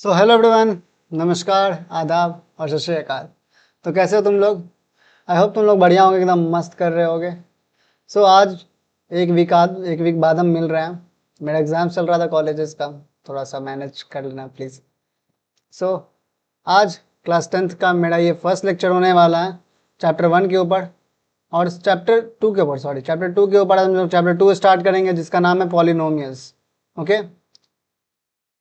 So hello everyone, नमस्कार, आदाब और सत श्री अकाल। तो कैसे हो तुम लोग? आई होप तुम लोग बढ़िया होगे, एकदम मस्त कर रहे होगे। सो आज एक वीक बाद हम मिल रहे हैं। मेरा एग्ज़ाम चल रहा था कॉलेजेस का, थोड़ा सा मैनेज कर लेना प्लीज़। सो आज क्लास 10th का मेरा ये फर्स्ट लेक्चर होने वाला है चैप्टर 1 के ऊपर, और चैप्टर 2 के ऊपर, चैप्टर 2 के ऊपर हम लोग चैप्टर 2 स्टार्ट करेंगे, जिसका नाम है पॉलिनोमियल्स। ओके,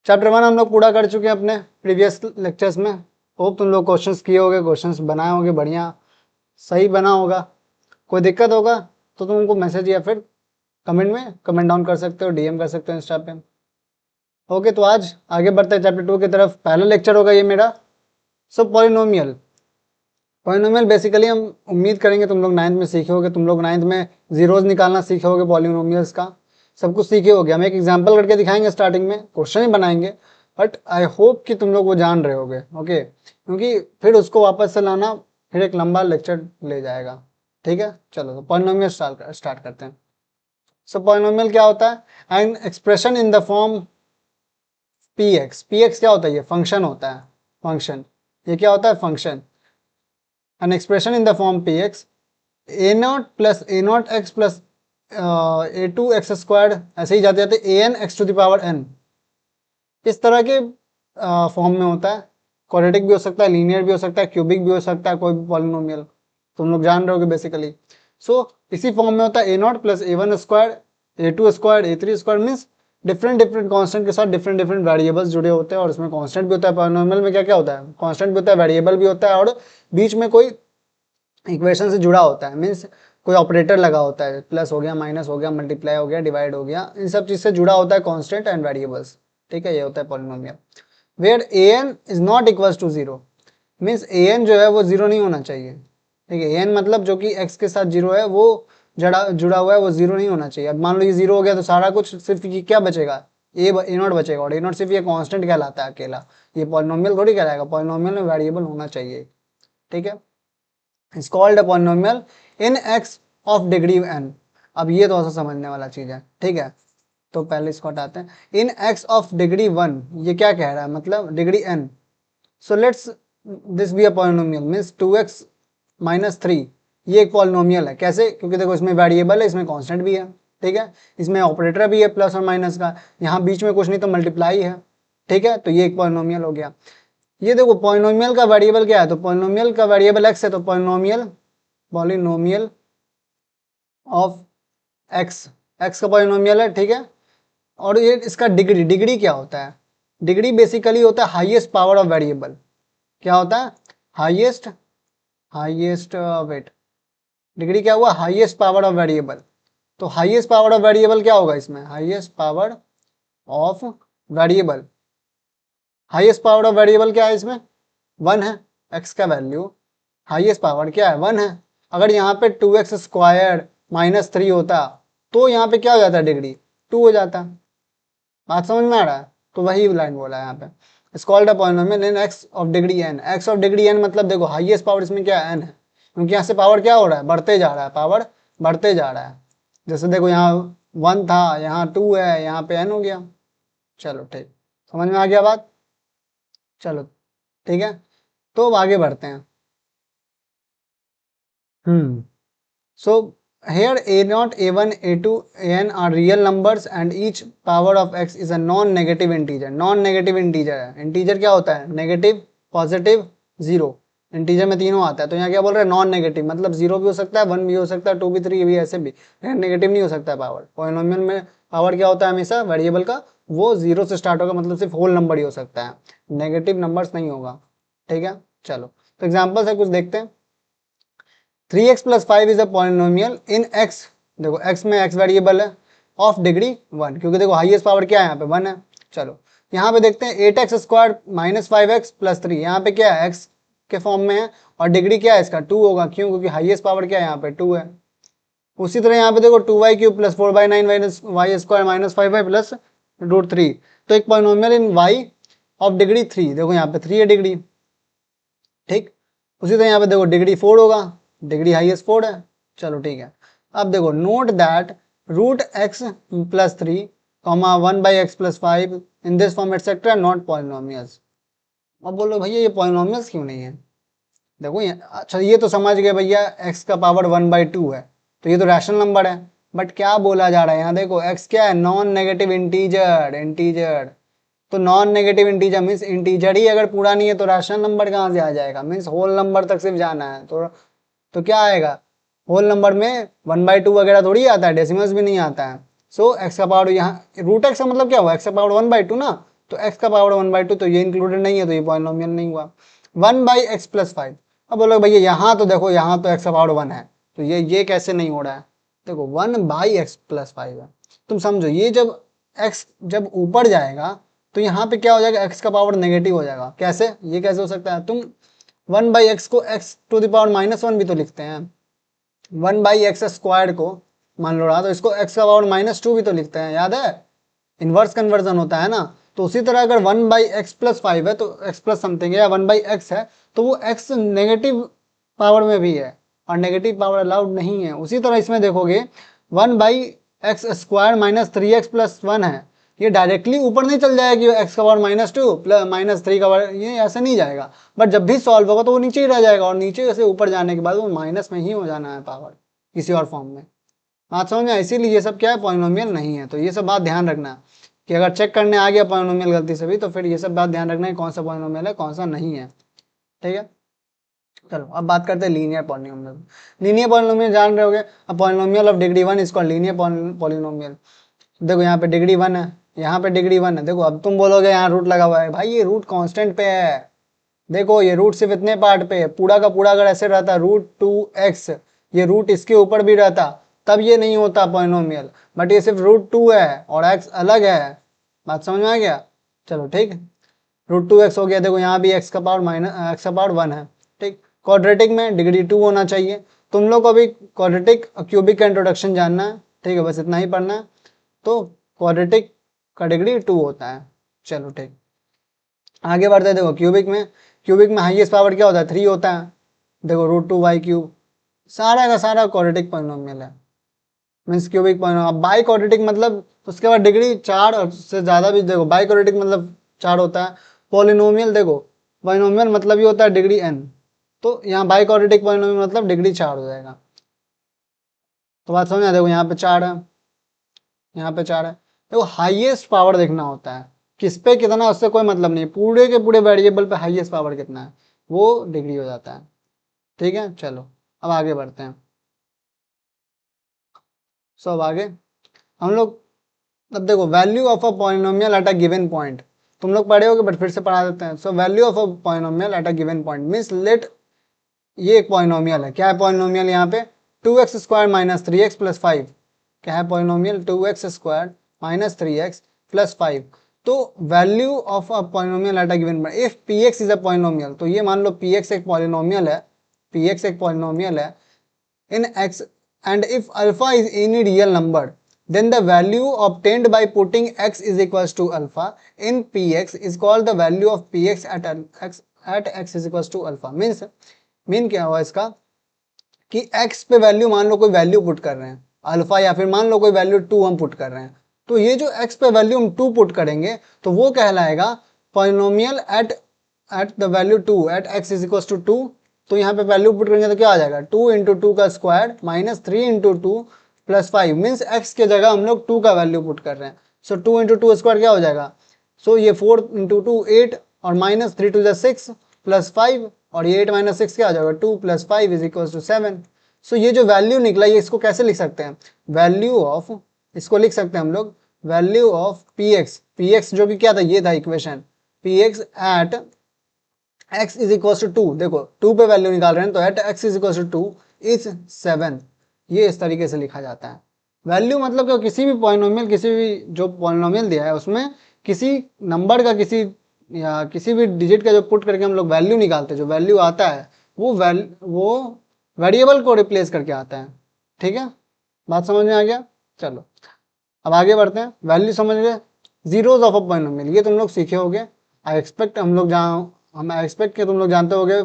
चैप्टर 1 हम लोग पूरा कर चुके हैं अपने प्रीवियस लेक्चर्स में। होप तुम लोग क्वेश्चंस किए होगे, क्वेश्चंस बनाए होंगे, बढ़िया सही बना होगा। कोई दिक्कत होगा तो तुम उनको मैसेज या फिर कमेंट में कमेंट डाउन कर सकते हो, डीएम कर सकते हो इंस्टा पे। ओके, तो आज आगे बढ़ते हैं चैप्टर 2 की तरफ। पहला लेक्चर होगा ये मेरा। सो पॉलिनोमियल बेसिकली हम उम्मीद करेंगे तुम लोग 9th में सीखे होगे। तुम लोग 9th में जीरोज निकालना सीखे होगे, पॉलिनोमियल्स का सब कुछ सीखे होगे। हम एक एग्जांपल करके दिखाएंगे, स्टार्टिंग में क्वेश्चन ही बनाएंगे, बट आई होप कि तुम लोग वो जान रहे होगे। ओके, क्योंकि फिर उसको वापस से लाना फिर एक लंबा लेक्चर ले जाएगा। ठीक है, चलो तो पॉलिनोमियल स्टार्ट करते हैं। सो पॉलिनोमियल क्या होता है? N expression in the form p x. P x क्या होता है? ये फंक्शन होता है। फंक्शन, ये क्या होता है? Function. An expression in the form p x a not plus a not x plus a two x squared, ऐसे ही जाते जाते a n x to the power n, इस तरह के फॉर्म में होता है। क्वाड्रेटिक भी हो सकता है, लीनियर भी हो सकता है, क्यूबिक भी हो सकता है, कोई भी पॉलिनोमियल तुम लोग जान रहे होगे बेसिकली। सो इसी फॉर्म में होता है a not plus a one square a two square a three square, means different different constant के साथ डिफरेंट डिफरेंट वेरिएबल्स जुड़े होते हैं, और उसमें कॉन्स्टेंट भी होता है। पॉलिनोमियल में क्या क्या होता है? कॉन्स्टेंट भी होता है, वेरिएबल भी होता है, और बीच में कोई इक्वेशन से जुड़ा होता है, मीन्स कोई ऑपरेटर लगा होता है, प्लस हो गया, माइनस हो गया, मल्टीप्लाई हो गया, डिवाइड हो गया, इन सब चीज से जुड़ा होता है कांस्टेंट एंड वेरिएबल्स। ठीक है, ये होता है polynomial. Where a n is not equal to zero, means a n जो है वो जीरो नहीं होना चाहिए। ठीक है, ए एन मतलब जो कि एक्स के साथ जीरो है, वो जुड़ा हुआ है, वो जीरो नहीं होना चाहिए। अब मान लो ये जीरो हो गया तो सारा कुछ सिर्फ ये क्या बचेगा? ए नॉट बचेगा, और ए नॉट सिर्फ ये कांस्टेंट कहलाता है अकेला, ये पॉलिनोमियल थोड़ी कहलाएगा। पॉलिनोमियल में वेरिएबल होना चाहिए। ठीक है, is called a polynomial in x of degree n. अब ये थोड़ा सा समझने वाला चीज है। ठीक है, तो पहले इसको हटाते हैं। इन एक्स ऑफ डिग्री 1, ये क्या कह रहा है? मतलब degree n। So let's this be a polynomial, means 2x minus 3, ये एक पॉलिनोमियल है। कैसे? क्योंकि देखो इसमें वेरिएबल है, इसमें कांस्टेंट भी है। ठीक है, इसमें ऑपरेटर भी है प्लस और माइनस का, यहाँ बीच में कुछ नहीं तो मल्टीप्लाई है। ठीक है, तो ये एक पॉलिनोमियल हो गया। ये देखो पॉलिनोमियल का वेरिएबल क्या है? तो पॉलिनोमियल का वेरिएबल x है, तो पॉलिनोमियल ऑफ x का पॉलिनोमियल है। ठीक है, और ये इसका डिग्री क्या होता है? डिग्री बेसिकली होता है हाईएस्ट पावर ऑफ वेरिएबल। क्या होता है? Highest highest wait. डिग्री क्या हुआ? Highest power of variable. तो हाईएस्ट पावर ऑफ वेरिएबल क्या होगा इसमें? Highest power of variable, highest power of variable क्या है इसमें? 1 है। x का वैल्यू हाईएस्ट पावर क्या है? 1 है। अगर यहाँ पे 2x स्क्वायर माइनस 3 होता तो यहाँ पे क्या हो जाता? डिग्री 2 हो जाता। बात समझ में आ रहा है? तो वही लाइन बोला है यहाँ पे, it's called a polynomial in x of degree n. X of degree n मतलब देखो हाईएस्ट पावर इसमें क्या है? एन है, क्योंकि यहाँ से पावर क्या हो रहा है? बढ़ते जा रहा है, पावर बढ़ते जा रहा है। जैसे देखो यहाँ 1 था, यहाँ 2 है, यहाँ पे n हो गया। चलो ठीक, समझ में आ गया बात? चलो ठीक है, तो अब आगे बढ़ते हैं। So here a0, a1, a2, an are real numbers and each power of x is a non-negative integer. Non-negative integer है। integer क्या होता है? Negative, positive, zero. इंटीजर में तीनों आता है, तो यहाँ क्या बोल रहे हैं? नॉन नेगेटिव, मतलब जीरो भी हो सकता है, 1 भी हो सकता है, 2 भी, 3 भी, ऐसे भी, नेगेटिव नहीं हो सकता है पावर। पॉलिनोमियल में पावर क्या होता है हमेशा? वेरिएबल का वो जीरो से स्टार्ट होगा, मतलब सिर्फ होल नंबर ही हो सकता है, नेगेटिव नंबर्स नहीं होगा। ठीक है, चलो तो एग्जाम्पल से कुछ देखते हैं। 3x plus 5 is a polynomial in x, देखो x में x वेरिएबल है, ऑफ डिग्री 1, क्योंकि देखो हाईएस्ट पावर क्या है? यहाँ पे 1 है। चलो यहाँ पे देखते हैं 8x square minus 5x plus 3, यहाँ पे क्या है? x के फॉर्म में है, और डिग्री क्या है इसका? 2 होगा। क्यों? क्योंकि हाईएस्ट पावर क्या है यहाँ पे? 2 है। उसी तरह यहाँ पे देखो 2y cube plus 4/9 minus y square minus 5y plus √3, तो एक polynomial in y of degree 3, देखो यहाँ पे 3 है डिग्री। ठीक, उसी तरह यहाँ पे देखो डिग्री 4 होगा, डिग्री हाईएस्ट 4 है। चलो ठीक है, अब देखो note that root x plus 3 comma 1 by x plus 5 in this form etcetera not polynomials. अब बोलो भैया ये पॉलिनोमियल्स क्यों नहीं है? देखो ये, अच्छा ये तो समझ गए भैया x का पावर 1/2 है, तो ये तो रैशनल नंबर है। बट क्या बोला जा रहा है यहाँ, देखो x क्या है, नॉन नेगेटिव इंटीजर। इंटीजर तो non negative integer means integer ही अगर पूरा नहीं है तो रैशनल नंबर कहाँ से आ जाएगा, मीन्स होल नंबर तक सिर्फ जाना है। तो क्या आएगा, होल नंबर में 1/2 वगैरह थोड़ी आता है, डेसिमल्स भी नहीं आता है। सो एक्स का पावर यहाँ रूट एक्स का मतलब क्या हुआ, एक्स का पावर 1/2 ना, तो एक्स का पावर 1/2 तो ये इंक्लूडेड नहीं है, तो ये पॉलिनोमियल नहीं हुआ। 1/x+5। अब बोलो भैया यहाँ तो देखो, यहाँ तो एक्स का पावर 1 है, तो ये कैसे नहीं हो रहा है? देखो 1/x+5 है, तुम समझो ये जब x जब ऊपर जाएगा तो यहाँ पे क्या हो जाएगा, x का पावर नेगेटिव हो जाएगा। कैसे, ये कैसे हो सकता है? तुम 1/x को x⁻⁻1 भी तो लिखते हैं, 1/x² को मान लो रहा तो इसको x का पावर -2 भी तो लिखते हैं, याद है? इनवर्स कन्वर्जन होता है ना। तो उसी तरह अगर 1/x+5 है तो x प्लस समथिंग है या 1/x है तो वो x नेगेटिव पावर में भी है और नेगेटिव पावर अलाउड नहीं है। उसी तरह इसमें देखोगे 1/x² -3x+1 है, ये डायरेक्टली ऊपर नहीं चल जाएगा कि x का पावर -2 प्लस -3 का पावर, ये ऐसे नहीं जाएगा। बट जब भी सॉल्व होगा तो वो नीचे ही रह जाएगा और नीचे से ऊपर जाने के बाद वो माइनस में ही हो जाना है पावर, किसी और फॉर्म में। बात समझ में? इसीलिए ये सब क्या है, पॉलिनोमियल नहीं है। तो ये सब बात ध्यान रखना कि अगर चेक करने आ गया पॉलिनोमियल गलती से भी तो फिर ये सब बात ध्यान रखना है कौन सा पॉलिनोमियल है कौन सा नहीं है। ठीक है, चलो अब बात करते हैं लीनियर पॉलिनोमियल। लीनियर पॉलिनोमियल जान रहे होगे, अब polynomial of degree 1 is called linear polynomial. देखो यहाँ पे डिग्री 1 है, यहाँ पे डिग्री 1 है। देखो अब तुम बोलोगे यहाँ रूट लगा हुआ है, भाई ये रूट कांस्टेंट पे है। देखो ये रूट सिर्फ इतने पार्ट पे है, पूरा का पूरा अगर ऐसे रहता √2x, ये रूट इसके ऊपर भी रहता तब ये नहीं होता पॉलिनोमियल। बट ये सिर्फ √2 है और x अलग है। बात समझ में आ गया? चलो ठीक, √2x हो गया। देखो यहाँ भी x का पावर 1 है। ठीक, क्वाड्रेटिक में डिग्री 2 होना चाहिए। तुम लोग को अभी क्वाड्रेटिक क्यूबिक का इंट्रोडक्शन जानना है, ठीक है, बस इतना ही पढ़ना है। तो क्वाड्रेटिक का डिग्री 2 होता है। चलो ठीक, आगे बढ़ते हैं। देखो क्यूबिक में हाईएस्ट पावर क्या होता है, 3 होता है। देखो √2y3, सारा का सारा क्वाड्रेटिक पॉलिनोमियल है, मीन्स क्यूबिक पॉलिनोमियल। अब बाई क्वाड्रेटिक मतलब उसके बाद डिग्री 4 और से ज़्यादा भी। देखो बाई क्वाड्रेटिक मतलब 4 होता है। पॉलिनोमियल देखो, पॉलिनोमियल मतलब ही होता है डिग्री n, तो यहाँ बाई क्वाड्रेटिक पॉलिनोमियल मतलब डिग्री 4 हो जाएगा। तो बात समझ, देखो यहाँ पे 4 है, यहाँ पे 4 है। देखो हाईएस्ट पावर देखना होता है, किस पे कितना उससे कोई मतलब नहीं, पूरे के पूरे वेरिएबल पे हाईएस्ट पावर कितना है वो डिग्री हो जाता है। ठीक है, चलो अब आगे बढ़ते हैं। सो अब आगे हम लोग, अब देखो value of a polynomial at a given point, तुम लोग पढ़े होगे बट फिर से पढ़ा देते हैं। So value of a polynomial at a given point means let, ये एक पॉलिनोमियल है। क्या है पॉलिनोमियल यहाँ पे, 2x² - 3x + 5। क्या है पॉलिनोमियल, 2x² - 3x + 5। तो value of a polynomial at a given point, if px is a polynomial, तो ये मान लो px एक पॉलिनोमियल है, px एक पॉलिनोमियल है in x, and if alpha is any real number, then the value obtained by putting x is equals to alpha in px is called the value of px at x is equals to alpha। Mean क्या हुआ इसका कि x पे value, मान लो कोई value put कर रहे हैं अल्फा, या फिर मान लो कोई वैल्यू 2 हम पुट कर रहे हैं, तो ये जो x पे वैल्यू हम 2 पुट करेंगे तो वो कहलाएगा polynomial at the value 2 at x is equal to 2। तो यहाँ पे वैल्यू पुट करेंगे तो क्या आ जाएगा, 2 × 2 का स्क्वायर -3 × 2 + 5, मीन्स x के जगह हम लोग 2 का वैल्यू पुट कर रहे हैं। सो 2 × 2 स्क्वायर क्या हो जाएगा, सो ये 4 × 2 8 और -3 × 6 + 5, और ये 8 - 6 क्या हो जाएगा, 2 + 5 इज इक्वल टू 7। सो ये जो वैल्यू निकला ये इसको कैसे लिख सकते हैं, वैल्यू ऑफ, इसको लिख सकते हैं हम लोग वैल्यू ऑफ px जो कि क्या था, ये था equation, px at x is equal to 2। देखो 2 पे वैल्यू निकाल रहे हैं तो at x is equal to 2 is 7। ये इस तरीके से लिखा जाता है वैल्यू, मतलब कि किसी भी पॉलिनोमियल, किसी भी जो पॉलिनोमियल दिया है उसमें किसी नंबर का, किसी या किसी भी डिजिट का जो पुट करके हम लोग वैल्यू निकालते हैं, जो वैल्यू आता है वो वेरिएबल को रिप्लेस करके आता है। ठीक है, बात समझ में आ गया? चलो अब आगे बढ़ते हैं। वैल्यू समझ गए, जीरोज ऑफ अ पॉलिनोमियल ये तुम लोग सीखे होगे। आई एक्सपेक्ट हम एक्सपेक्ट के तुम लोग जानते होगे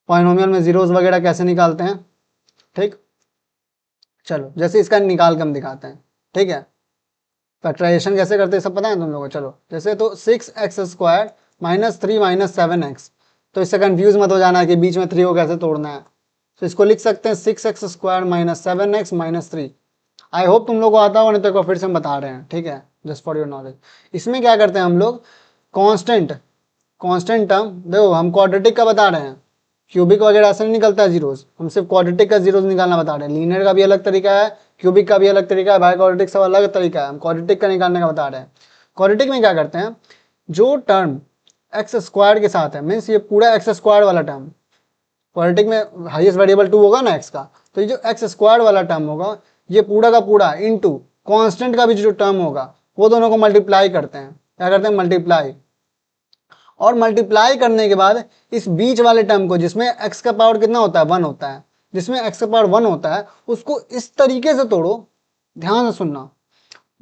पॉलिनोमियल में जीरोज वगैरह कैसे निकालते हैं। ठीक, चलो जैसे इसका निकाल के हम दिखाते हैं। ठीक है, फैक्टराइजेशन कैसे करते हैं सब पता है तुम लोगों को। चलो जैसे तो 6x² -3 -7x। तो इससे कंफ्यूज मत हो जाना कि बीच में 3 को कैसे तोड़ना है। तो इसको लिख सकते हैं 6x square -7x -3। I hope तुम लोग को आता होगा, नहीं तो एक बार फिर से हम बता रहे हैं, ठीक है, जस्ट फॉर योर नॉलेज। इसमें क्या करते हैं हम लोग, कांस्टेंट टर्म, देखो हम क्वाड्रेटिक का बता रहे हैं, क्यूबिक वगैरह ऐसे नहीं निकलता है जीरोस, हम सिर्फ क्वाड्रेटिक का जीरोस निकालना बता रहे हैं। लीनियर का भी अलग तरीका है, क्यूबिक का भी अलग तरीका है, बाई क्वाड्रेटिक सब अलग तरीका है, हम क्वाड्रेटिक का निकालने का बता रहे हैं। क्वाड्रेटिक में क्या करते हैं, जो टर्म एक्स स्क्वायर के साथ है, मीन्स ये पूरा एक्स स्क्वायर वाला टर्म, क्वाड्रेटिक में हाईएस्ट वेरिएबल 2 होगा ना एक्स का, तो ये जो एक्स स्क्वायर वाला टर्म होगा ये पूरा का पूरा इनटू कांस्टेंट का भी जो टर्म होगा वो दोनों को मल्टीप्लाई करते हैं। क्या करते हैं, मल्टीप्लाई। और मल्टीप्लाई करने के बाद इस बीच वाले टर्म को, जिसमें एक्स का पावर कितना होता है, 1 होता है, जिसमें एक्स का पावर 1 होता है उसको इस तरीके से तोड़ो, ध्यान से सुनना,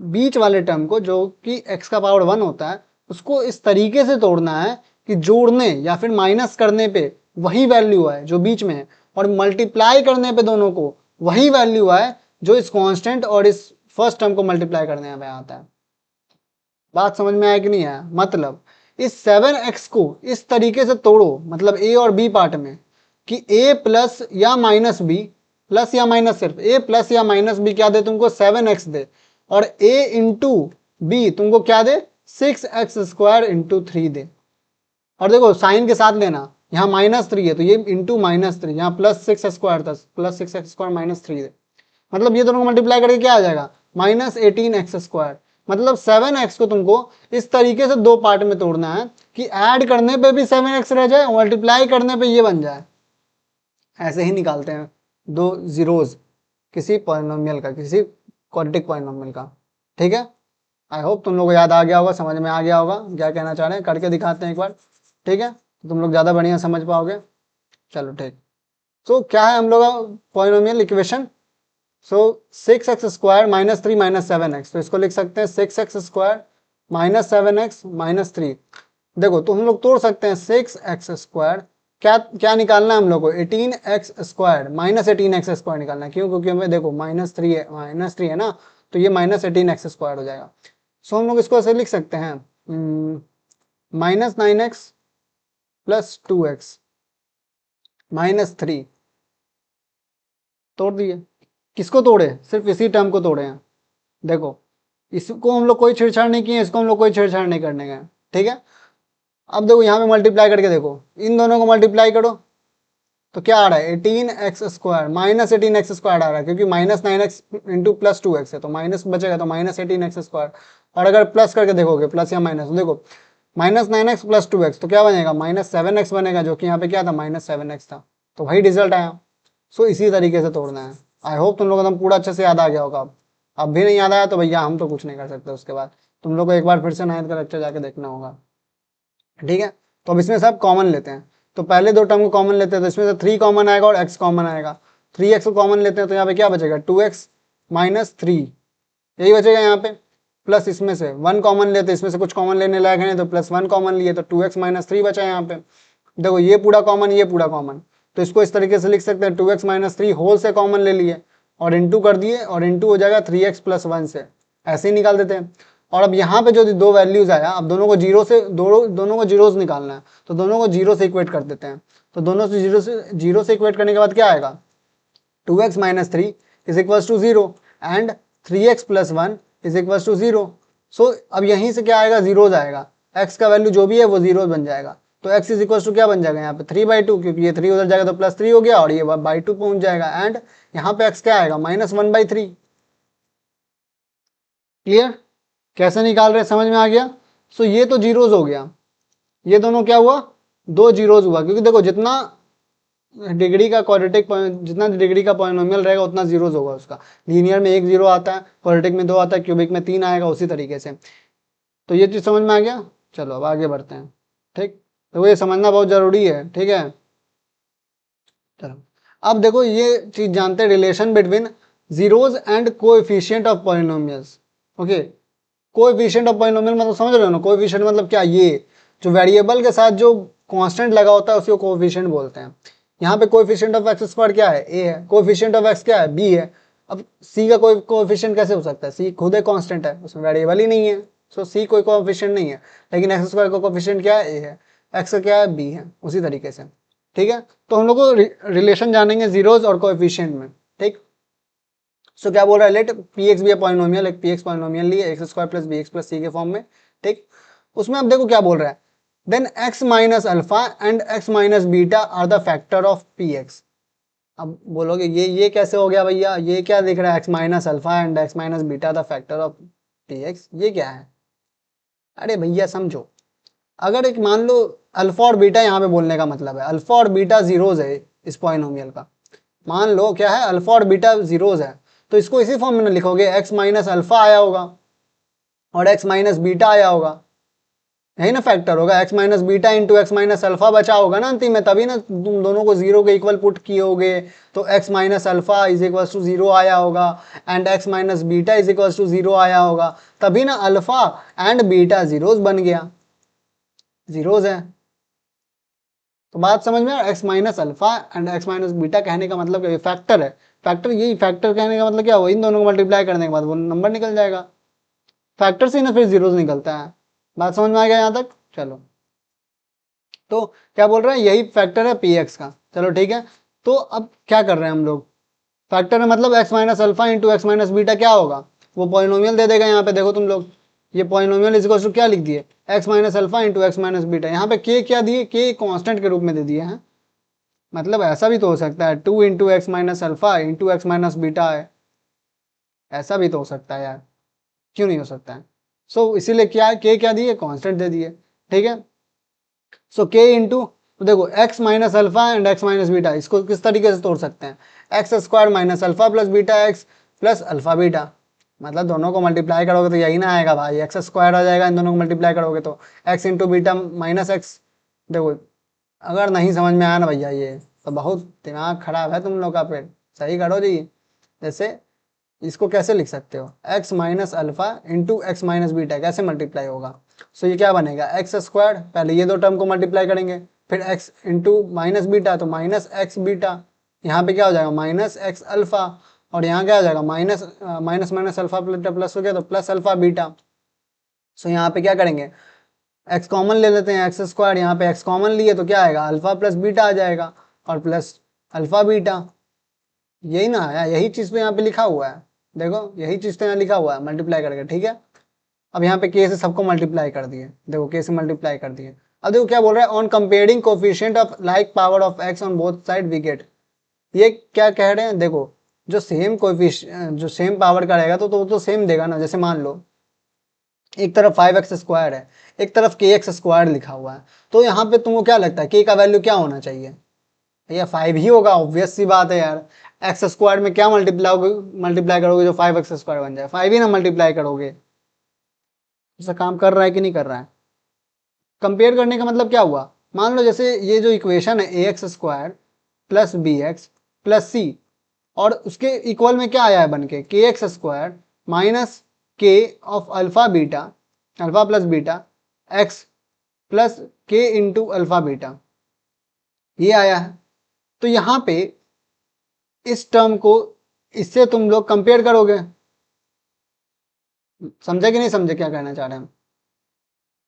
बीच वाले टर्म को जो कि एक्स का पावर 1 होता है उसको इस तरीके से तोड़ना है कि जोड़ने या फिर माइनस करने पे वही वैल्यू है जो बीच में है, और मल्टीप्लाई करने पे दोनों को वही वैल्यू है जो इस कांस्टेंट और इस फर्स्ट टर्म को मल्टीप्लाई करने पे आता है। बात समझ में आया कि नहीं आया, मतलब इस 7x को इस तरीके से तोड़ो, मतलब ए और बी पार्ट में, कि a प्लस या माइनस बी, प्लस या माइनस, सिर्फ a प्लस या माइनस बी क्या दे तुमको, 7x दे, और a इंटू बी तुमको क्या दे, 6x स्क्वायर इंटू 3 दे। और देखो साइन के साथ लेना, यहाँ -3 है तो ये इंटू -3, यहाँ +6 स्क्वायर था, +6x स्क्वायर -3 दे, मतलब ये दोनों को मल्टीप्लाई करके क्या आ जाएगा, -18x स्क्वायर। मतलब 7x को तुमको इस तरीके से दो पार्ट में तोड़ना है कि ऐड करने पे भी 7x रह जाए, मल्टीप्लाई करने पे ये बन जाए। ऐसे ही निकालते हैं दो जीरोज किसी पॉलिनोमियल का, किसी क्वाड्रेटिक पॉलिनोमियल का, ठीक है। आई होप तुम लोग को याद आ गया होगा, समझ में आ गया होगा क्या कहना चाह रहे हैं, करके दिखाते हैं एक बार, ठीक है, तो तुम लोग ज़्यादा बढ़िया समझ पाओगे। चलो ठीक। सो क्या है हम लोग का पॉलिनोमियल इक्वेशन, सो 6x स्क्वायर -3 -7x, तो इसको लिख सकते हैं 6x स्क्वायर -7x -3। देखो तो हम लोग तोड़ सकते हैं 6x स्क्वायर, क्या क्या निकालना है हम लोग को, 18x स्क्वायर -18x स्क्वायर निकालना है, क्यों, क्योंकि हमें देखो -3 है ना, तो ये -18x स्क्वायर हो जाएगा। सो हम लोग इसको ऐसे लिख सकते हैं -9x + 2x -3, तोड़ दिए। किसको तोड़े, सिर्फ इसी टर्म को तोड़े हैं। देखो इसको हम लोग कोई छेड़छाड़ नहीं किए, इसको हम लोग कोई छेड़छाड़ नहीं करने गए, ठीक है। अब देखो यहाँ पे मल्टीप्लाई करके देखो, इन दोनों को मल्टीप्लाई करो तो क्या आ रहा है, 18x स्क्वायर -18x स्क्वायर आ रहा है, क्योंकि -9x इंटू +2x है तो माइनस बचेगा, तो -18x स्क्वायर। और अगर प्लस करके देखोगे, प्लस या माइनस, तो देखो -9x + 2x तो क्या बनेगा, -7x बनेगा, जो कि यहाँ पे क्या था, -7x था, तो वही रिजल्ट आया। सो इसी तरीके से तोड़ना है। आई होप तुम लोग एकदम पूरा अच्छे से याद आ गया होगा। अब भी नहीं याद आया तो भैया हम तो कुछ नहीं कर सकते, उसके बाद तुम लोग को एक बार फिर से 9th का लेक्चर जाके देखना होगा, ठीक है। तो अब इसमें सब कॉमन लेते हैं, तो पहले दो टर्म को कॉमन लेते हैं, तो इसमें से 3 कॉमन आएगा और x कॉमन आएगा। 3x को कॉमन लेते हैं तो यहाँ पे क्या बचेगा, 2x - 3, यही बचेगा यहाँ पे। प्लस इसमें से 1 कॉमन लेते हैं, इसमें से कुछ कॉमन लेने लायक है तो +1 कॉमन लिए, तो 2x - 3 बचा यहाँ पे। देखो ये पूरा कॉमन, ये पूरा कॉमन, तो इसको इस तरीके से लिख सकते हैं 2x - 3 होल से कॉमन ले लिए और इंटू कर दिए, और इंटू हो जाएगा 3x + 1 से, ऐसे ही निकाल देते हैं। और अब यहाँ पे जो दो वैल्यूज आया, अब दोनों को जीरो से, दोनों को जीरोस निकालना है, तो दोनों को जीरो से इक्वेट कर देते हैं। तो दोनों से जीरो से इक्वेट करने के बाद क्या आएगा, 2x - 3 = 0 एंड 3x + 1 = 0। सो अब यहीं से क्या आएगा, जीरोज आएगा, x का वैल्यू जो भी है वो जीरोज बन जाएगा। तो x = क्या बन जाएगा यहाँ पे, 3/2, क्योंकि ये 3 उधर जाएगा तो +3 हो गया और ये /2 पहुंच जाएगा, एंड यहाँ पे x क्या आएगा, -1/3। क्लियर, कैसे निकाल रहे हैं, समझ में आ गया। सो ये तो जीरोज हो गया, ये दोनों क्या हुआ, दो जीरोज हुआ, क्योंकि देखो जितना डिग्री का क्वाड्रेटिक, जितना डिग्री का पॉलिनोमियल रहेगा उतना जीरोज होगा उसका। लीनियर में 1 0 आता है, क्वाड्रेटिक में 2 आता है, क्यूबिक में 3 आएगा, उसी तरीके से। तो ये चीज़ समझ में आ गया। चलो अब आगे बढ़ते हैं, ठीक, तो ये समझना बहुत जरूरी है, ठीक है। चलो अब देखो ये चीज जानते हैं, relation between zeros and coefficient of polynomials. Okay, coefficient of polynomial मतलब समझ रहे हो ना, कोएफिशिएंट मतलब क्या, ये जो वेरिएबल के साथ जो कांस्टेंट लगा होता है उसको कोएफिशिएंट बोलते हैं। यहाँ पे कोएफिशिएंट ऑफ एक्स स्क्वायर क्या है, ए है, कोएफिशिएंट ऑफ एक्स क्या है, बी है। अब सी का कोई कोएफिशिएंट कैसे हो सकता है, सी खुद एक कांस्टेंट है, उसमें वेरिएबल ही नहीं है, सो सी कोई कोएफिशिएंट नहीं है, लेकिन एक्स स्क्वायर का कोएफिशिएंट क्या है, ए है, एक्स का क्या है, बी है, उसी तरीके से। ठीक है, तो हम लोग को रिलेशन जानेंगे जीरोज और कोएफिशिएंट में। ठीक, सो क्या बोल रहा है, let p x be a polynomial, एक पी एक्स पॉलिनोमियल लिए x square plus b x plus c के फॉर्म में। ठीक, उसमें अब देखो क्या बोल रहा है, then x minus alpha and x minus beta are the factor of p x. अब बोलोगे ये कैसे हो गया भैया, ये क्या दिख रहा है, x minus alpha and x minus beta the factor of p x, ये क्या है। अरे भैया समझो, अगर एक मान लो अल्फा और बीटा, यहाँ पे बोलने का मतलब है अल्फा और बीटा जीरोज है इस पॉलिनोमियल का, मान लो क्या है, अल्फा और बीटा जीरोज है, तो इसको इसी फॉर्म में लिखोगे, एक्स माइनस अल्फा आया होगा और एक्स माइनस बीटा आया होगा, यही ना फैक्टर होगा, x minus beta into x minus alpha बचा होगा ना अंतिम में, तभी ना तुम दोनों को जीरो के इक्वल पुट किए होगे, तो x minus alpha is equal to zero आया होगा and x minus beta is equal to zero आया होगा, तभी ना अल्फा एंड बीटा जीरोज बन गया, जीरोज है। तो बात समझ में, x minus alpha and x minus beta कहने का मतलब क्या, फैक्टर है, फैक्टर, यही फैक्टर कहने का मतलब क्या हो, इन दोनों को मल्टीप्लाई करने के बाद वो नंबर निकल जाएगा, फैक्टर से ही ना फिर जीरोज निकलता है। बात समझ में आ गया यहाँ तक, चलो। तो क्या बोल रहा है, यही फैक्टर है पी एक्स का, चलो ठीक है। तो अब क्या कर रहे हैं हम लोग, फैक्टर में मतलब x minus alpha into x minus beta क्या होगा, वो पॉलिनोमियल दे देगा यहाँ पे, देखो तुम लोग, ये पॉलिनोमियल इज इक्वल टू क्या लिख दिए, x minus alpha into x minus beta, यहाँ पे के क्या दिए, के कांस्टेंट के रूप में दे दिए हैं, मतलब ऐसा भी तो हो सकता है, two into x minus alpha into x minus beta है, ऐसा भी तो हो सकता है यार, क्यों नहीं हो सकता है। सो इसीलिए क्या है, के क्या दिए, कांस्टेंट दे दिए। ठीक है, सो के इंटू, तो देखो x minus alpha and x minus beta, इसको किस तरीके से तोड़ सकते हैं, x square minus alpha plus beta x plus alpha beta, मतलब दोनों को मल्टीप्लाई करोगे तो यही ना आएगा भाई, एक्स स्क्वायर आ जाएगा, इन दोनों को मल्टीप्लाई करोगे तो x into beta minus x. देखो अगर नहीं समझ में आया ना भैया, ये तो बहुत दिमाग खराब है तुम लोग का, फिर सही करो जी। जैसे इसको कैसे लिख सकते हो, x minus alpha into x minus beta कैसे मल्टीप्लाई होगा, सो ये क्या बनेगा, एक्स स्क्वायर, पहले ये दो टर्म को मल्टीप्लाई करेंगे, फिर एक्स इंटू माइनस बीटा तो माइनस एक्स बीटा, यहाँ पे क्या हो जाएगा माइनस एक्स अल्फा, और यहाँ क्या हो जाएगा minus minus minus alpha plus हो गया तो प्लस अल्फा बीटा। सो यहाँ पे क्या करेंगे, एक्स कॉमन ले लेते हैं, एक्स स्क्वायर, यहाँ पे एक्स कॉमन लिए तो क्या आएगा, अल्फा प्लस बीटा आ जाएगा और प्लस अल्फा बीटा, यही ना आया, यही चीज तो यहाँ पे लिखा हुआ है, देखो यही चीज तो यहाँ लिखा हुआ है मल्टीप्लाई करके। ठीक है, अब यहाँ पे के से सबको मल्टीप्लाई कर दिए, देखो के से मल्टीप्लाई कर दिए। अब देखो क्या बोल रहा है, on comparing coefficient of like power of x on both side we get, ये क्या कह रहे हैं, देखो जो सेम कोफिशिएंट जो सेम पावर का रहेगा तो सेम देगा ना, जैसे मान लो एक तरफ 5x स्क्वायर है, एक तरफ के एक्स स्क्वायर लिखा हुआ है, तो यहाँ पे तुमको क्या लगता है के का वैल्यू क्या होना चाहिए, भैया 5 ही होगा, ऑब्वियस सी बात है यार, एक्स स्क्वायर में क्या मल्टीप्लाई करोगे जो 5x स्क्वायर बन जाए, 5 ही ना मल्टीप्लाई करोगे, ऐसा काम कर रहा है कि नहीं कर रहा है। कंपेयर करने का मतलब क्या हुआ, मान लो जैसे ये जो इक्वेशन है a x square plus b x plus c, और उसके इक्वल में क्या आया है बन के x square minus k of alpha plus beta x plus k into alpha beta, ये आया है। तो यहाँ पे इस टर्म को इससे तुम लोग कंपेयर करोगे, समझे कि नहीं समझे क्या कहना चाह रहे हैं,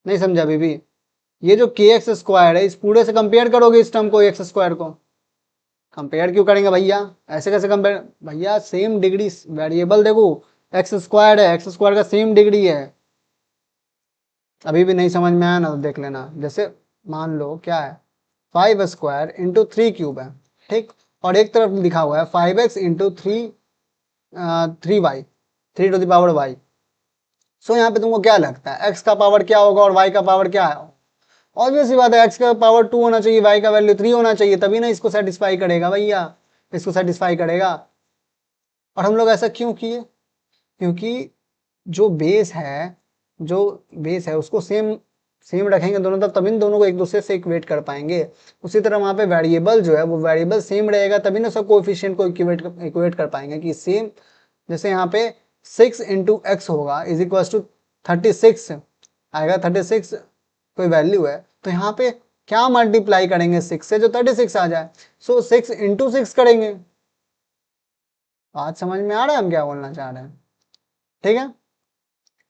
नहीं समझा अभी भी, ये जो के एक्स स्क्वायर है इस पूरे से कंपेयर करोगे इस टर्म को, एक्स स्क्वायर को कंपेयर क्यों करेंगे भैया, ऐसे कैसे कंपेयर, भैया सेम डिग्री वेरिएबल, देखो एक्स स्क्वायर है, एक्स स्क्वायर का सेम डिग्री है, अभी भी नहीं समझ में आया ना तो देख लेना, जैसे मान लो क्या है 5 स्क्वायर इंटू 3 क्यूब है, ठीक, और एक तरफ लिखा हुआ है 5x into 3y 3 to the power y। So यहाँ पे तुमको क्या लगता है x का पावर क्या होगा और y का पावर क्या है, ऑब्वियस सी बात है x का पावर 2 होना चाहिए, y का वैल्यू 3 होना चाहिए, तभी ना इसको सेटिस्फाई करेगा भैया, इसको सेटिस्फाई करेगा। और हम लोग ऐसा क्यों किए, क्योंकि जो बेस है उसको सेम सेम रखेंगे दोनों तरफ, तभी दोनों को एक दूसरे से इक्वेट कर पाएंगे। उसी तरह वहाँ पे वेरिएबल जो है वो वेरिएबल सेम रहेगा, तभी ना सब कोएफिशिएंट को इक्वेट कर पाएंगे कि सेम, जैसे यहाँ पे 6 इंटू एक्स होगा इज इक्वल टू 36 आएगा, 36 कोई वैल्यू है, तो यहाँ पे क्या मल्टीप्लाई करेंगे 6 से जो 36 आ जाए, सो 6 इंटू 6 करेंगे। बात समझ में आ रहा है हम क्या बोलना चाह रहे हैं, ठीक है।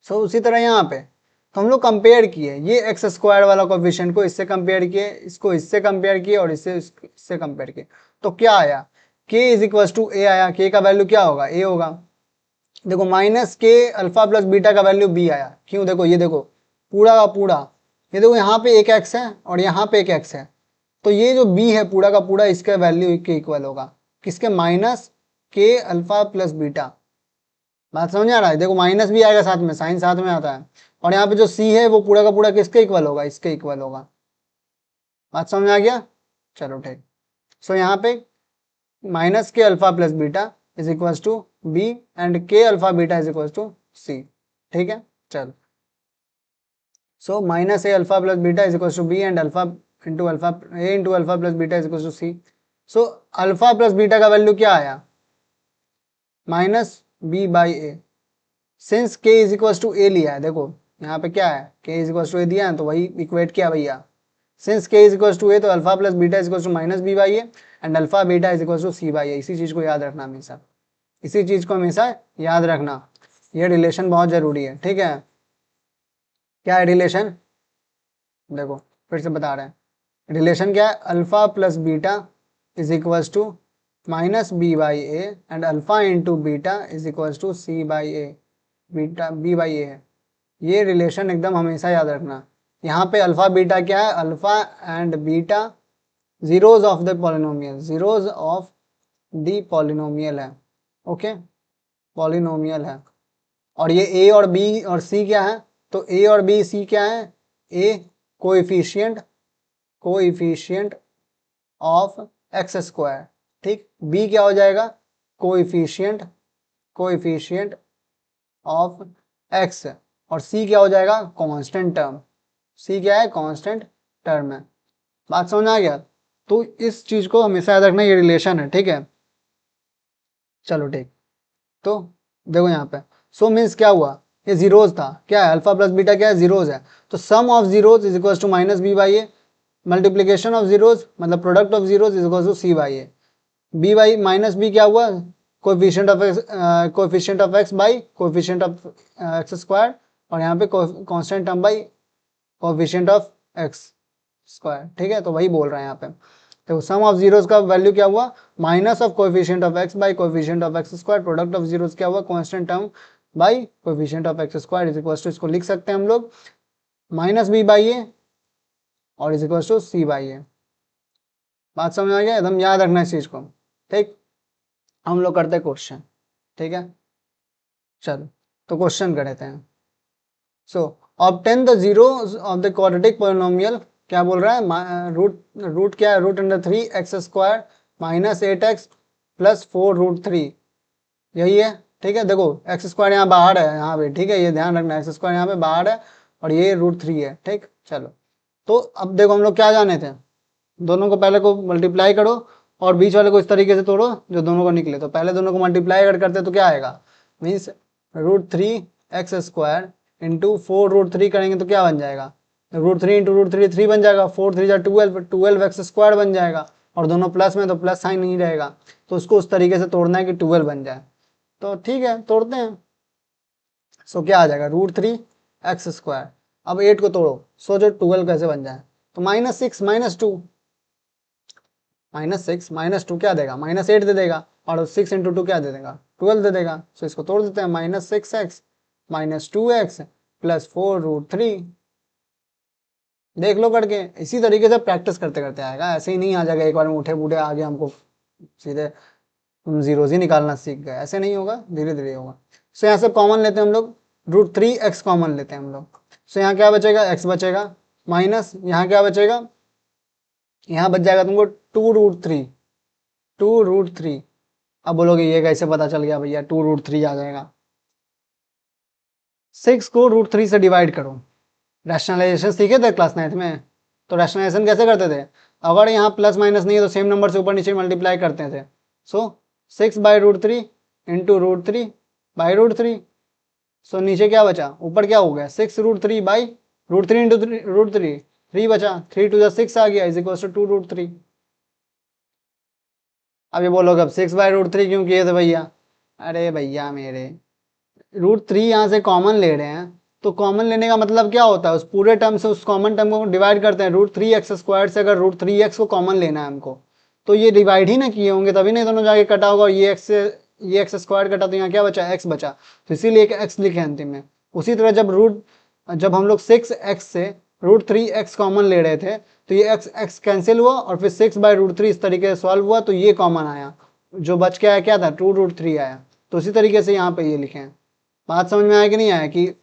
सो उसी तरह यहाँ पे तो हम लोग कंपेयर किए ये एक्स स्क्वायर वाला कोफिशिएंट को इससे कंपेयर किए, इसको इससे कंपेयर किए और इससे कंपेयर किए, तो क्या आया, k इज इक्वल टू ए आया। k का वैल्यू क्या होगा, a होगा। देखो minus k alpha plus beta का वैल्यू b आया, क्यों, देखो ये देखो पूरा का पूरा, ये देखो यहाँ पे एक x है और यहाँ पे एक x है, तो ये जो b है पूरा का पूरा इसका वैल्यू के इक्वल होगा, किसके, minus k alpha plus beta. बात समझ आ रहा है, देखो माइनस भी आएगा साथ में, साइन साथ में आता है, और यहाँ पे जो c है वो पूरा का पूरा किसके इक्वल होगा, इसके इक्वल होगा। बात समझ आ गया, चलो ठीक। सो यहाँ पे minus k alpha plus beta is equal to b and k alpha beta is equal to c, ठीक है। चलो so minus a alpha plus beta is equal to b and alpha into alpha a into alpha plus beta is equal to c. So alpha plus beta का value क्या आया, minus b by a. Since k is equal to a लिया है, देखो यहाँ पे क्या है, के इज इक्वल टू ए दिया है तो वही इक्वेट किया भैया। Since k is equal to a तो alpha plus beta is equal to minus b by a and alpha beta is equal to c by a. इसी चीज को याद रखना हमेशा, इसी चीज को हमेशा याद रखना, ये रिलेशन बहुत जरूरी है, ठीक है। क्या है रिलेशन, देखो फिर से बता रहे हैं, रिलेशन क्या है, alpha plus beta is equal to minus b by a and alpha into beta is equal to c by a, beta b by a है। ये रिलेशन एकदम हमेशा याद रखना। यहाँ पे अल्फा बीटा क्या है, alpha and beta zeros of the polynomial, zeros of the polynomial है, ओके, पॉलिनोमियल है। और ये ए और बी और सी क्या है, तो ए और बी सी क्या है, a coefficient, coefficient of x square, ठीक, बी क्या हो जाएगा, कोएफिशिएंट, कोएफिशिएंट ऑफ एक्स, और सी क्या हो जाएगा, कांस्टेंट टर्म, सी क्या है, कांस्टेंट टर्म है। बात समझ आ गया, तो इस चीज को हमेशा याद रखना, ये रिलेशन है, ठीक है। चलो ठीक, तो देखो यहाँ पे, सो मीन्स क्या हुआ, ये जीरोज था, क्या है, अल्फा प्लस बीटा क्या है, जीरोज है, तो sum of zeros is equal to minus b by a, multiplication of zeros मतलब product of zeros is equal to c by a. B by minus b क्या हुआ, coefficient of x, coefficient of x by coefficient of x square, और यहाँ पे constant term by coefficient of x square, ठीक है, तो वही बोल रहे हैं यहाँ पे। तो सम ऑफ जीरोज का वैल्यू क्या हुआ, minus of coefficient of x by coefficient of x square, product of zeros क्या हुआ, constant term by coefficient of x square is equal to, इसको लिख सकते हैं हम लोग माइनस बी बाई ए और is equal to c by a. बात समझ आ गया, एकदम याद रखना इस चीज को, ठीक। हम लोग करते हैं क्वेश्चन, ठीक है। चलो तो क्वेश्चन करते हैं। So obtain the zeros of the quadratic polynomial, क्या बोल रहा है, रूट, रूट क्या है, root under 3x square minus 8x plus 4√3, यही है, ठीक है। देखो एक्स स्क्वायर यहाँ बाहर है, यहाँ पे, ठीक है, ये ध्यान रखना, एक्स स्क्वायर यहाँ पे बाहर है और ये √3 है, ठीक। चलो तो अब देखो हम लोग क्या जाने थे, दोनों को पहले को मल्टीप्लाई करो और बीच वाले को इस तरीके से तोड़ो जो दोनों को निकले, तो पहले दोनों को मल्टीप्लाई अगर करते तो क्या आएगा, मीन्स √3x स्क्वायर इंटू 4√3 करेंगे तो क्या बन जाएगा, √3 इंटू √3 3 बन जाएगा, 4 3 जा 12, 12x स्क्वायर बन जाएगा, और दोनों प्लस में तो प्लस साइन नहीं रहेगा, तो उसको उस तरीके से तोड़ना है कि 12 बन जाए, तो ठीक है तोड़ते हैं। सो क्या आ जाएगा, √3x स्क्वायर, अब 8 को तोड़ो, सो जो 12 कैसे बन जाए, तो -6 -2, -6 -2 क्या देगा, -8 दे देगा, और 6 इंटू 2 क्या दे देगा, 12 दे देगा। सो इसको तोड़ देते हैं, -6x -2x प्लस 4√3, देख लो करके, इसी तरीके से प्रैक्टिस करते करते आएगा, ऐसे ही नहीं आ जाएगा एक बार में उठे बूढ़े आगे हमको सीधे जीरोज ही निकालना सीख गए, ऐसे नहीं होगा, धीरे धीरे होगा। सो यहाँ से कॉमन लेते हैं हम लोग, √3x कॉमन लेते हैं हम लोग। सो यहाँ क्या बचेगा, x बचेगा, माइनस यहाँ क्या बचेगा, यहाँ बच जाएगा तुमको 2√3, 2√3। अब बोलोगे ये कैसे पता चल गया भैया, 2√3 आ जाएगा, 6 को √3 से डिवाइड करो। रैशनलाइजेशन सीखे थे क्लास 9 में, तो रैशनलाइजेशन कैसे करते थे, अगर यहाँ प्लस माइनस नहीं है तो सेम नंबर से ऊपर नीचे मल्टीप्लाई करते थे। सो 6/√3 इंटू √3 बाई √3, सो नीचे क्या बचा, ऊपर क्या हो गया, 6√3 बाई √3 इंटू √3, 3 बचा, 3 2 6 आ गया, इज इक्वल टू 2√3। अब ये बोलोगे अब 6/√3 क्यों किए थे भैया, अरे भैया मेरे √3 यहाँ से कॉमन ले रहे हैं तो कॉमन लेने का मतलब क्या होता है, उस पूरे टर्म से उस कॉमन टर्म को डिवाइड करते हैं। √3x² से अगर √3x को कॉमन लेना है हमको, तो ये डिवाइड ही ना किए होंगे, तभी नहीं दोनों जाके कटा होगा। ये x से ये x² कटा, तो यहाँ क्या बचा, x बचा, तो इसीलिए एक x लिखे अंतिम में। उसी तरह जब हम लोग 6x से √3x कॉमन ले रहे थे, तो ये x कैंसिल हुआ और फिर 6/√3 इस तरीके से सॉल्व हुआ, तो ये कॉमन आया, जो बच के आया क्या था, 2√3 आया। तो उसी तरीके से यहाँ पे ये लिखे हैं। बात समझ में आया कि नहीं आया, कि